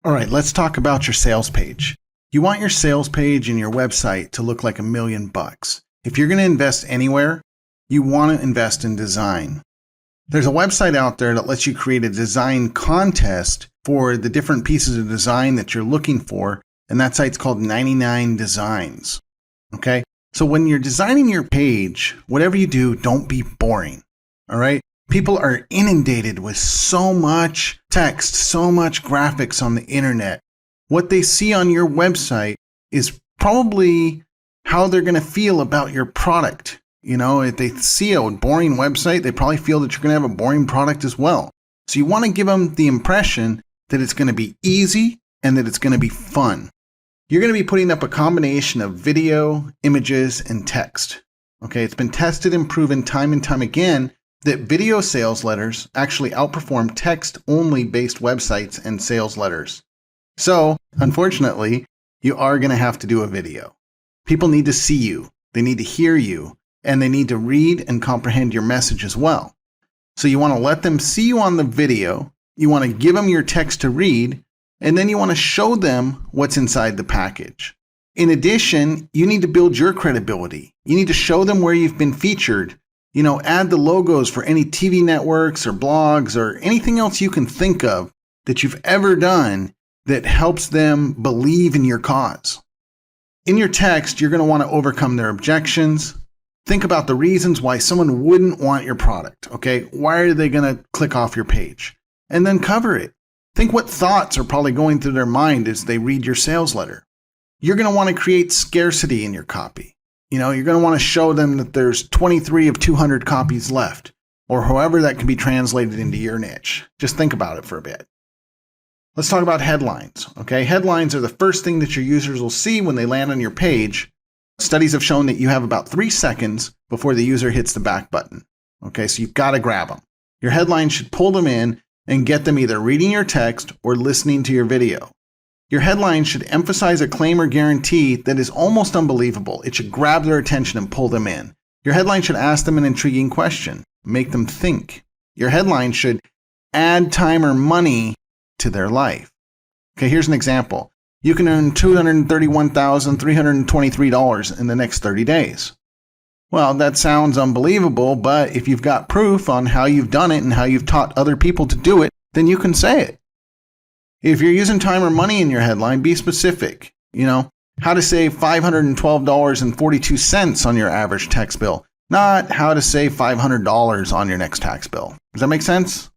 All right, let's talk about your sales page. You want your sales page and your website to look like $1,000,000. If you're going to invest anywhere, you want to invest in design. There's a website out there that lets you create a design contest for the different pieces of design that you're looking for, and that site's called 99 Designs. Okay? So when you're designing your page, whatever you do, don't be boring. All right? People are inundated with so much text, so much graphics on the internet. What they see on your website is probably how they're going to feel about your product. You know, if they see a boring website, they probably feel that you're going to have a boring product as well. So you want to give them the impression that it's going to be easy and that it's going to be fun. You're going to be putting up a combination of video, images, and text. Okay, it's been tested and proven time and time again that video sales letters actually outperform text-only based websites and sales letters. So, unfortunately, you are going to have to do a video. People need to see you, they need to hear you, and they need to read and comprehend your message as well. So you want to let them see you on the video, you want to give them your text to read, and then you want to show them what's inside the package. In addition, you need to build your credibility. You need to show them where you've been featured. You know, add the logos for any TV networks or blogs or anything else you can think of that you've ever done that helps them believe in your cause. In your text, you're going to want to overcome their objections. Think about the reasons why someone wouldn't want your product, okay? Why are they going to click off your page? And then cover it. Think what thoughts are probably going through their mind as they read your sales letter. You're going to want to create scarcity in your copy. You know, you're going to want to show them that there's 23 of 200 copies left, or however that can be translated into your niche. Just think about it for a bit. Let's talk about headlines, okay? Headlines are the first thing that your users will see when they land on your page. Studies have shown that you have about 3 seconds before the user hits the back button, okay? So you've got to grab them. Your headline should pull them in and get them either reading your text or listening to your video. Your headline should emphasize a claim or guarantee that is almost unbelievable. It should grab their attention and pull them in. Your headline should ask them an intriguing question, make them think. Your headline should add time or money to their life. Okay, here's an example. You can earn $231,323 in the next 30 days. Well, that sounds unbelievable, but if you've got proof on how you've done it and how you've taught other people to do it, then you can say it. If you're using time or money in your headline, be specific. You know, how to save $512.42 on your average tax bill, not how to save $500 on your next tax bill. Does that make sense?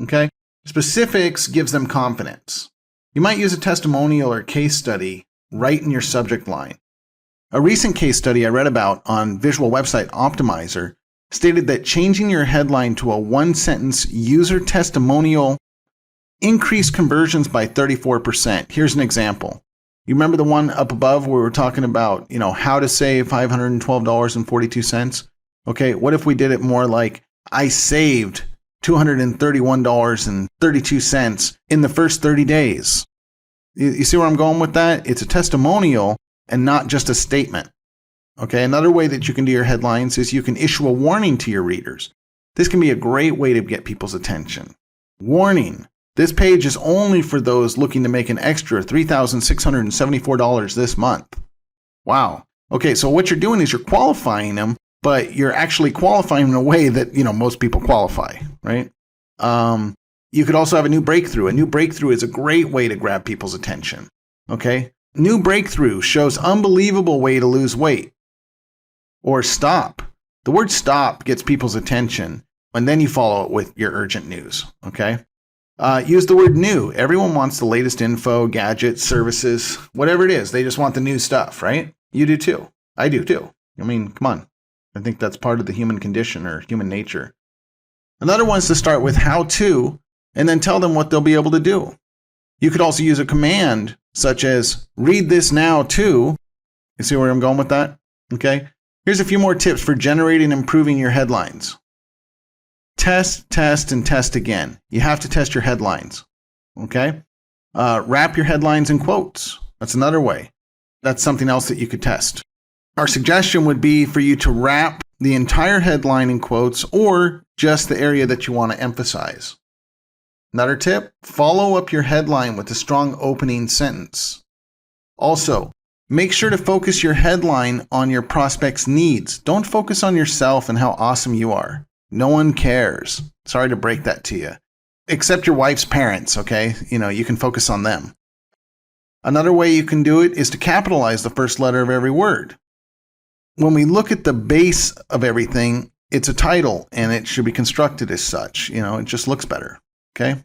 Okay. Specifics gives them confidence. You might use a testimonial or case study right in your subject line. A recent case study I read about on Visual Website Optimizer stated that changing your headline to a one-sentence user testimonial increased conversions by 34%. Here's an example. You remember the one up above where we were talking about, you know, how to save $512.42? Okay, what if we did it more like, I saved $231.32 in the first 30 days. You see where I'm going with that? It's a testimonial and not just a statement. Okay, another way that you can do your headlines is you can issue a warning to your readers. This can be a great way to get people's attention. Warning. This page is only for those looking to make an extra $3,674 this month. Wow. Okay, so what you're doing is you're qualifying them, but you're actually qualifying in a way that, you know, most people qualify, right? You could also have a new breakthrough. A new breakthrough is a great way to grab people's attention, okay? New breakthrough shows unbelievable way to lose weight. Or stop. The word stop gets people's attention, and then you follow it with your urgent news, okay? Use the word new. Everyone wants the latest info, gadgets, services, whatever it is. They just want the new stuff, right? You do too. I do too. I mean, come on. I think that's part of the human condition or human nature. Another one is to start with how to, and then tell them what they'll be able to do. You could also use a command such as read this now too. You see where I'm going with that? Okay. Here's a few more tips for generating and improving your headlines. Test, test, and test again. You have to test your headlines. Okay. Wrap your headlines in quotes. That's another way. That's something else that you could test. Our suggestion would be for you to wrap the entire headline in quotes or just the area that you want to emphasize. Another tip, follow up your headline with a strong opening sentence. Also, make sure to focus your headline on your prospect's needs. Don't focus on yourself and how awesome you are. No one cares. Sorry to break that to you. Except your wife's parents, okay? You can focus on them. Another way you can do it is to capitalize the first letter of every word. When we look at the base of everything, it's a title and it should be constructed as such. It just looks better, okay?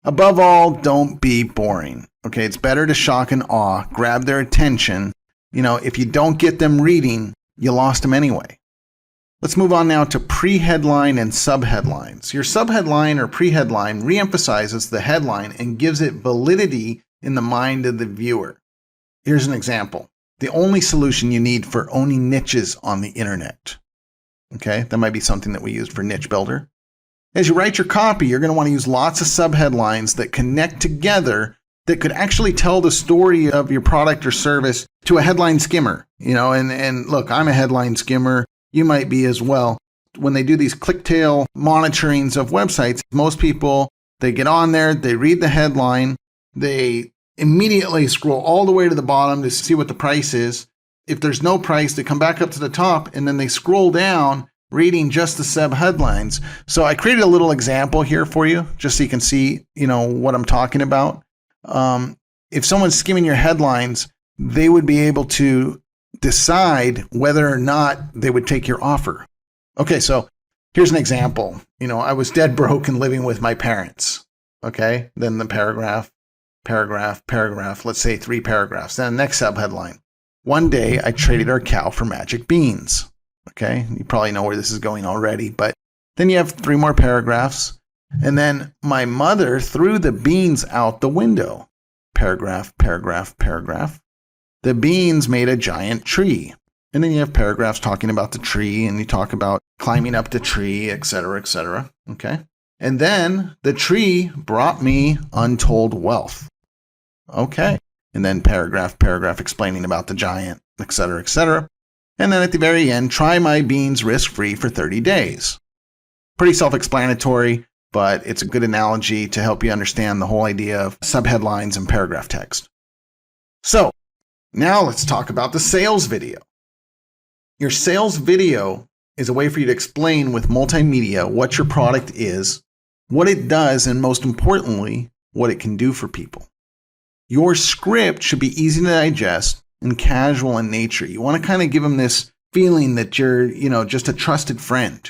Above all, don't be boring, okay? It's better to shock and awe, grab their attention. If you don't get them reading, you lost them anyway. Let's move on now to pre-headline and sub-headlines. Your sub-headline or pre-headline reemphasizes the headline and gives it validity in the mind of the viewer. Here's an example. The only solution you need for owning niches on the internet. Okay, that might be something that we use for NicheBuilder. As you write your copy, you're going to want to use lots of sub-headlines that connect together that could actually tell the story of your product or service to a headline skimmer. And look, I'm a headline skimmer. You might be as well. When they do these click-tail monitorings of websites, most people, they get on there, they read the headline, they immediately scroll all the way to the bottom to see what the price is. If there's no price, they come back up to the top and then they scroll down reading just the sub-headlines. So I created a little example here for you, just so you can see, what I'm talking about. If someone's skimming your headlines, they would be able to decide whether or not they would take your offer. Okay, so here's an example. I was dead broke and living with my parents. Okay, then the paragraph, let's say 3 paragraphs. Then the next sub-headline. One day I traded our cow for magic beans. Okay, you probably know where this is going already, but then you have 3 more paragraphs. And then my mother threw the beans out the window. Paragraph. The beans made a giant tree. And then you have paragraphs talking about the tree, and you talk about climbing up the tree, etc., etc. Okay. And then the tree brought me untold wealth. Okay. And then paragraph explaining about the giant, etc., etc. And then at the very end, try my beans risk-free for 30 days. Pretty self-explanatory, but it's a good analogy to help you understand the whole idea of subheadlines and paragraph text. So now let's talk about the sales video. Your sales video is a way for you to explain with multimedia what your product is, what it does, and most importantly, what it can do for people. Your script should be easy to digest and casual in nature. You want to kind of give them this feeling that you're, just a trusted friend.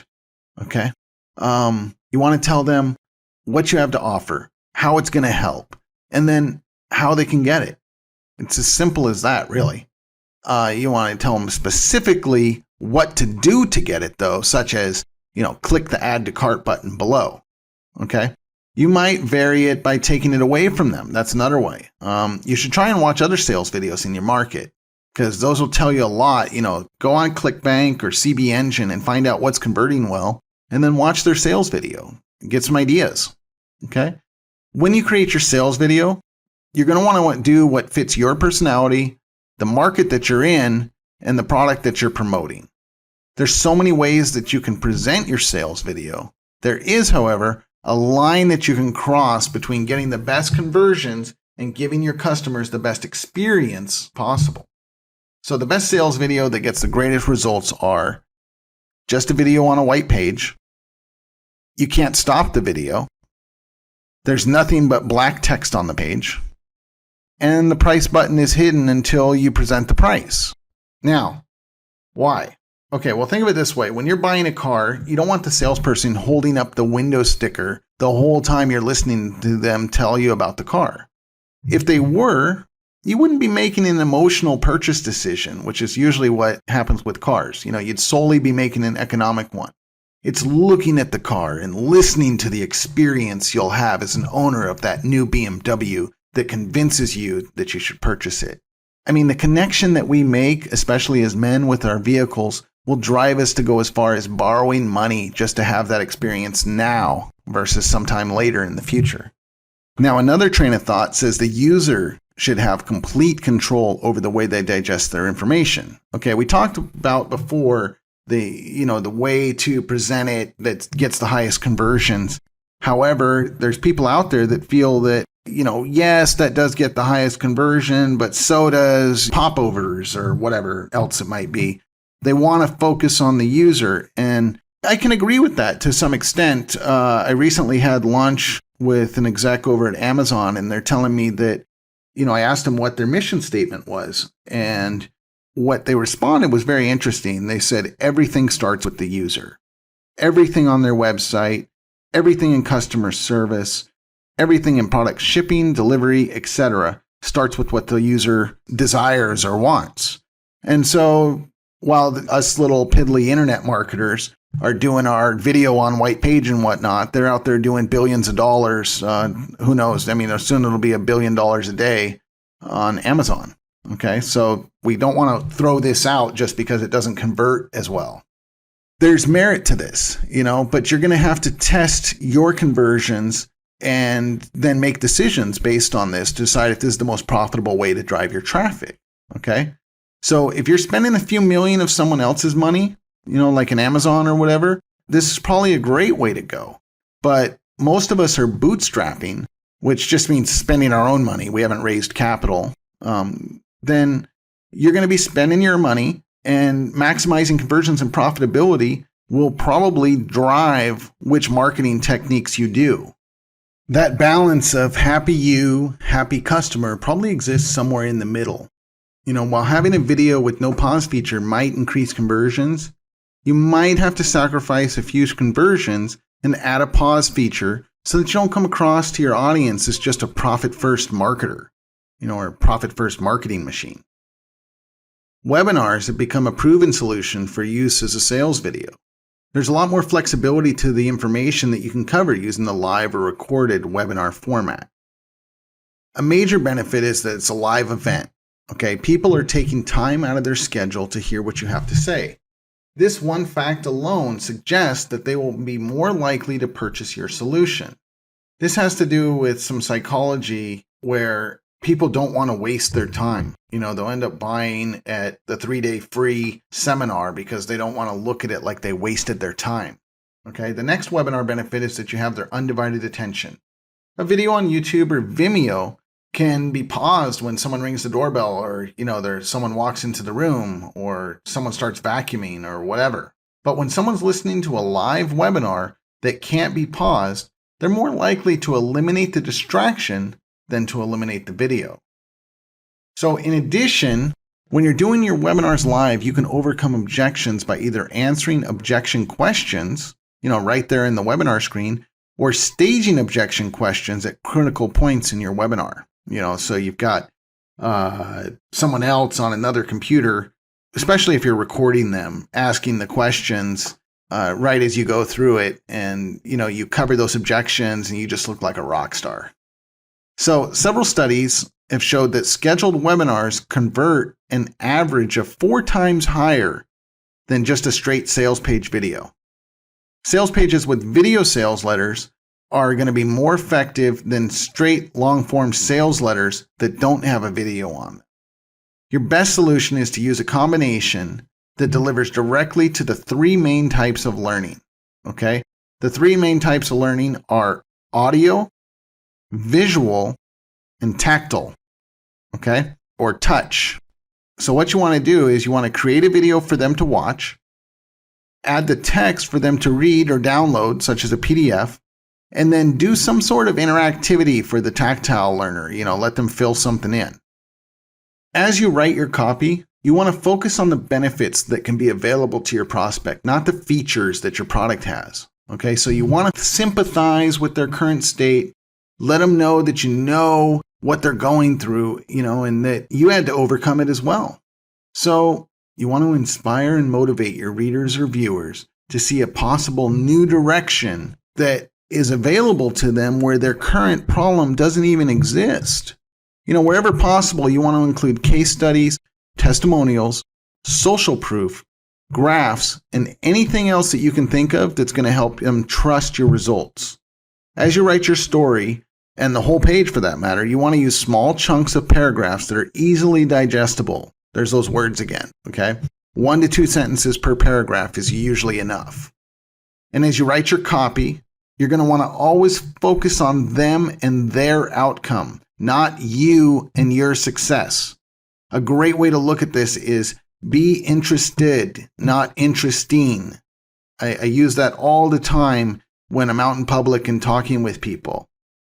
Okay. You want to tell them what you have to offer, how it's going to help, and then how they can get it. It's as simple as that, really. You want to tell them specifically what to do to get it, though, such as, click the add to cart button below. Okay. You might vary it by taking it away from them. That's another way. You should try and watch other sales videos in your market, because those will tell you a lot. Go on ClickBank or CB Engine and find out what's converting well, and then watch their sales video. Get some ideas. Okay. When you create your sales video, you're going to want to do what fits your personality, the market that you're in, and the product that you're promoting. There's so many ways that you can present your sales video. There is, however, a line that you can cross between getting the best conversions and giving your customers the best experience possible. So the best sales video that gets the greatest results are just a video on a white page. You can't stop the video. There's nothing but black text on the page. And the price button is hidden until you present the price. Now, why? Okay, well, think of it this way. When you're buying a car, you don't want the salesperson holding up the window sticker the whole time you're listening to them tell you about the car. If they were, you wouldn't be making an emotional purchase decision, which is usually what happens with cars. You'd solely be making an economic one. It's looking at the car and listening to the experience you'll have as an owner of that new BMW that convinces you that you should purchase it. The connection that we make, especially as men with our vehicles, will drive us to go as far as borrowing money just to have that experience now versus sometime later in the future. Now, another train of thought says the user should have complete control over the way they digest their information. Okay, we talked about before the way to present it that gets the highest conversions. However, there's people out there that feel that, yes, that does get the highest conversion, but so does popovers or whatever else it might be. They want to focus on the user. And I can agree with that to some extent. I recently had lunch with an exec over at Amazon, and they're telling me that, I asked them what their mission statement was. And what they responded was very interesting. They said everything starts with the user. Everything on their website, everything in customer service, everything in product shipping, delivery, etc., starts with what the user desires or wants. And so while us little piddly internet marketers are doing our video on white page and whatnot, they're out there doing billions of dollars. Who knows? I mean, soon it'll be $1 billion a day on Amazon. Okay, so we don't want to throw this out just because it doesn't convert as well. There's merit to this, but you're going to have to test your conversions and then make decisions based on this to decide if this is the most profitable way to drive your traffic. Okay, so if you're spending a few million of someone else's money, like an Amazon or whatever, this is probably a great way to go. But most of us are bootstrapping, which just means spending our own money. We haven't raised capital. Then you're going to be spending your money, and maximizing conversions and profitability will probably drive which marketing techniques you do. That balance of happy you, happy customer probably exists somewhere in the middle. While having a video with no pause feature might increase conversions, you might have to sacrifice a few conversions and add a pause feature so that you don't come across to your audience as just a profit-first marketer, or a profit-first marketing machine. Webinars have become a proven solution for use as a sales video. There's a lot more flexibility to the information that you can cover using the live or recorded webinar format. A major benefit is that it's a live event. Okay, people are taking time out of their schedule to hear what you have to say. This one fact alone suggests that they will be more likely to purchase your solution. This has to do with some psychology where people don't want to waste their time. They'll end up buying at the 3-day free seminar because they don't want to look at it like they wasted their time. Okay, the next webinar benefit is that you have their undivided attention. A video on YouTube or Vimeo can be paused when someone rings the doorbell, or someone walks into the room, or someone starts vacuuming or whatever. But when someone's listening to a live webinar that can't be paused, they're more likely to eliminate the distraction than to eliminate the video. So in addition, when you're doing your webinars live, you can overcome objections by either answering objection questions, right there in the webinar screen, or staging objection questions at critical points in your webinar. So you've got someone else on another computer, especially if you're recording them, asking the questions right as you go through it, and you cover those objections and you just look like a rock star. So several studies have showed that scheduled webinars convert an average of 4 times higher than just a straight sales page video. Sales pages with video sales letters are going to be more effective than straight long-form sales letters that don't have a video on them. Your best solution is to use a combination that delivers directly to the 3 main types of learning. Okay? The 3 main types of learning are audio, visual, and tactile, okay, or touch. So what you want to do is you want to create a video for them to watch, add the text for them to read or download, such as a PDF, and then do some sort of interactivity for the tactile learner, let them fill something in. As you write your copy, you want to focus on the benefits that can be available to your prospect, not the features that your product has. Okay, so you want to sympathize with their current state, let them know that you know what they're going through, and that you had to overcome it as well. So you want to inspire and motivate your readers or viewers to see a possible new direction that is available to them where their current problem doesn't even exist. Wherever possible, you want to include case studies, testimonials, social proof, graphs, and anything else that you can think of that's going to help them trust your results. As you write your story, and the whole page for that matter, you want to use small chunks of paragraphs that are easily digestible. There's those words again, okay? 1 to 2 sentences per paragraph is usually enough. And as you write your copy, You're going to want to always focus on them and their outcome, not you and your success. A great way to look at this is be interested, not interesting. I use that all the time when I'm out in public and talking with people.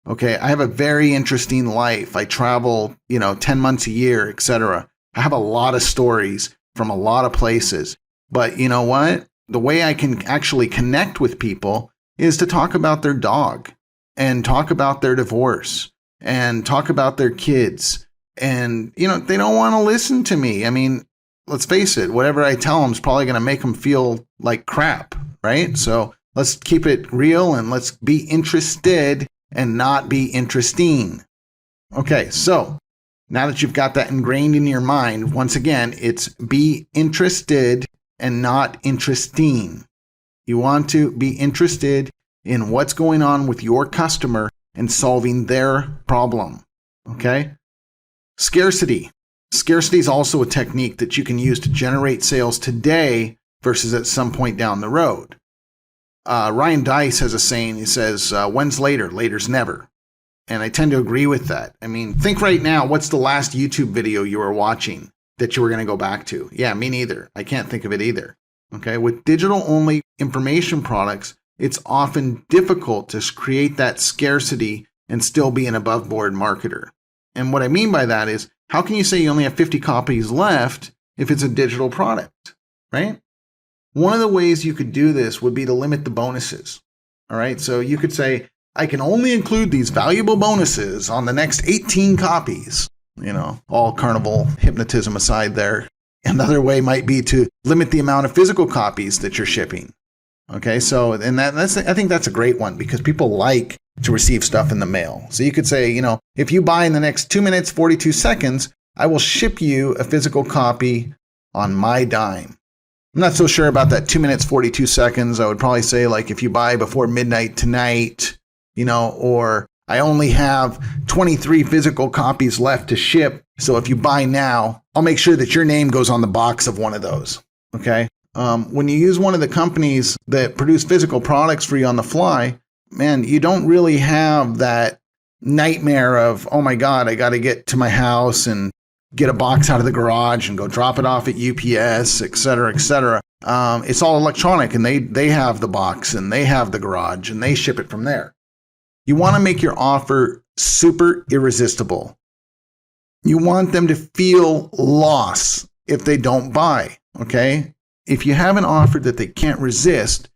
Okay, I have a very interesting life. I travel, 10 months a year, etc. I have a lot of stories from a lot of places. But you know what? The way I can actually connect with people is to talk about their dog and talk about their divorce and talk about their kids. And, they don't want to listen to me. I mean, let's face it, whatever I tell them is probably going to make them feel like crap, right? So let's keep it real and let's be interested and not be interesting. Okay, so now that you've got that ingrained in your mind, once again, it's be interested and not interesting. You want to be interested in what's going on with your customer and solving their problem, okay? Scarcity. Scarcity is also a technique that you can use to generate sales today versus at some point down the road. Ryan Dice has a saying, he says, when's later? Later's never. And I tend to agree with that. I mean, think right now, what's the last YouTube video you were watching that you were going to go back to? Yeah, me neither. I can't think of it either. Okay, with digital-only information products, it's often difficult to create that scarcity and still be an above-board marketer. And what I mean by that is, how can you say you only have 50 copies left if it's a digital product, right? One of the ways you could do this would be to limit the bonuses. All right, so you could say, I can only include these valuable bonuses on the next 18 copies. All carnival hypnotism aside there. Another way might be to limit the amount of physical copies that you're shipping. Okay, so I think that's a great one because people like to receive stuff in the mail. So you could say, if you buy in the next 2 minutes, 42 seconds, I will ship you a physical copy on my dime. I'm not so sure about that 2 minutes, 42 seconds. I would probably say like if you buy before midnight tonight, or I only have 23 physical copies left to ship. So if you buy now, I'll make sure that your name goes on the box of one of those. Okay. When you use one of the companies that produce physical products for you on the fly, man, you don't really have that nightmare of, oh my God, I got to get to my house and get a box out of the garage and go drop it off at UPS, et cetera, et cetera. It's all electronic and they have the box and they have the garage and they ship it from there. You want to make your offer super irresistible. You want them to feel loss if they don't buy, okay? If you have an offer that they can't resist,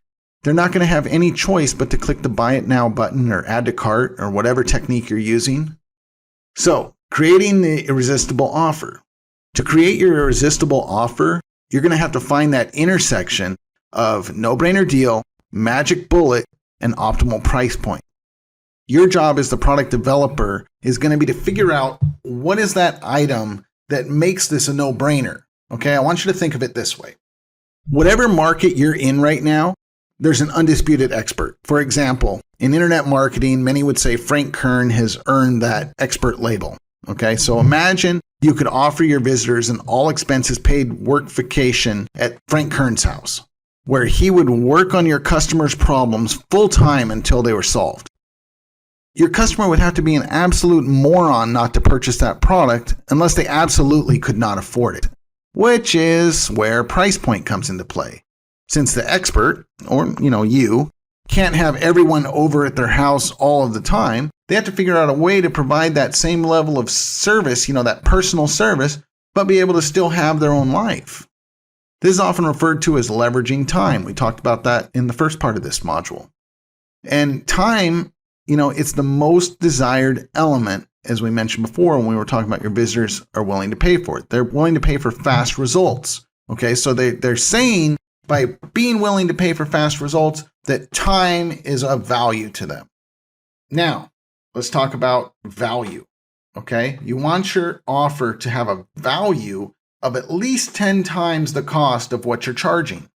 they're not going to have any choice but to click the buy it now button or add to cart or whatever technique you're using. So, creating the irresistible offer. To create your irresistible offer, you're going to have to find that intersection of no-brainer deal, magic bullet, and optimal price point. Your job as the product developer is going to be to figure out what is that item that makes this a no-brainer. Okay, I want you to think of it this way. Whatever market you're in right now, there's an undisputed expert. For example, in internet marketing, many would say Frank Kern has earned that expert label. Okay, so imagine you could offer your visitors an all expenses paid work vacation at Frank Kern's house, where he would work on your customers' problems full time until they were solved. Your customer would have to be an absolute moron not to purchase that product unless they absolutely could not afford it, which is where price point comes into play. Since the expert, or you, can't have everyone over at their house all of the time, they have to figure out a way to provide that same level of service, that personal service, but be able to still have their own life. This is often referred to as leveraging time. We talked about that in the first part of this module. And time, it's the most desired element, as we mentioned before when we were talking about your visitors are willing to pay for it. They're willing to pay for fast results. Okay, so they're saying by being willing to pay for fast results that time is of value to them. Now, let's talk about value. Okay, you want your offer to have a value of at least 10 times the cost of what you're charging.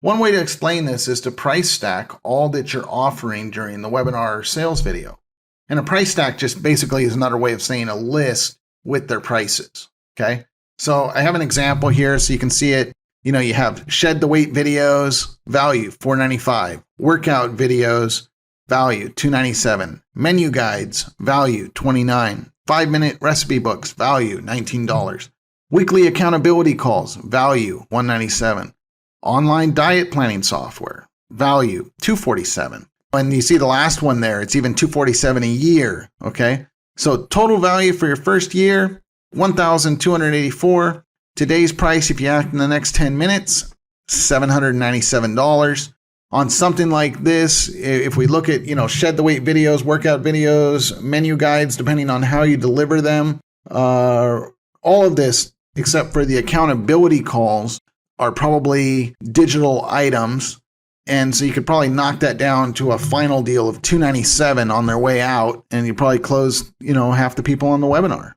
One way to explain this is to price stack all that you're offering during the webinar or sales video. And a price stack just basically is another way of saying a list with their prices. Okay, so I have an example here so you can see it. You have shed the weight videos, value $4.95, workout videos, value $297. Menu guides, value $29. 5-minute recipe books, value $19. Weekly accountability calls, value $197. Online diet planning software, value $247. And you see the last one there, it's even $247 a year, okay? So total value for your first year, $1,284. Today's price, if you act in the next 10 minutes, $797. On something like this, if we look at, shed the weight videos, workout videos, menu guides, depending on how you deliver them, all of this, except for the accountability calls, are probably digital items. And so you could probably knock that down to a final deal of $297 on their way out, and you probably close, half the people on the webinar.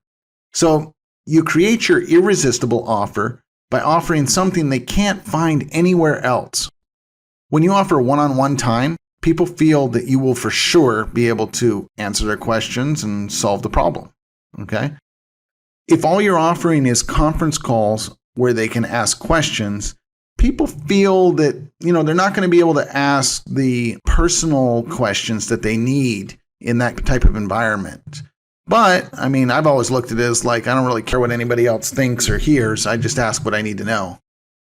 So you create your irresistible offer by offering something they can't find anywhere else. When you offer one-on-one time, people feel that you will for sure be able to answer their questions and solve the problem, okay? If all you're offering is conference calls where they can ask questions, people feel that, they're not going to be able to ask the personal questions that they need in that type of environment. But, I've always looked at it as like, I don't really care what anybody else thinks or hears. I just ask what I need to know.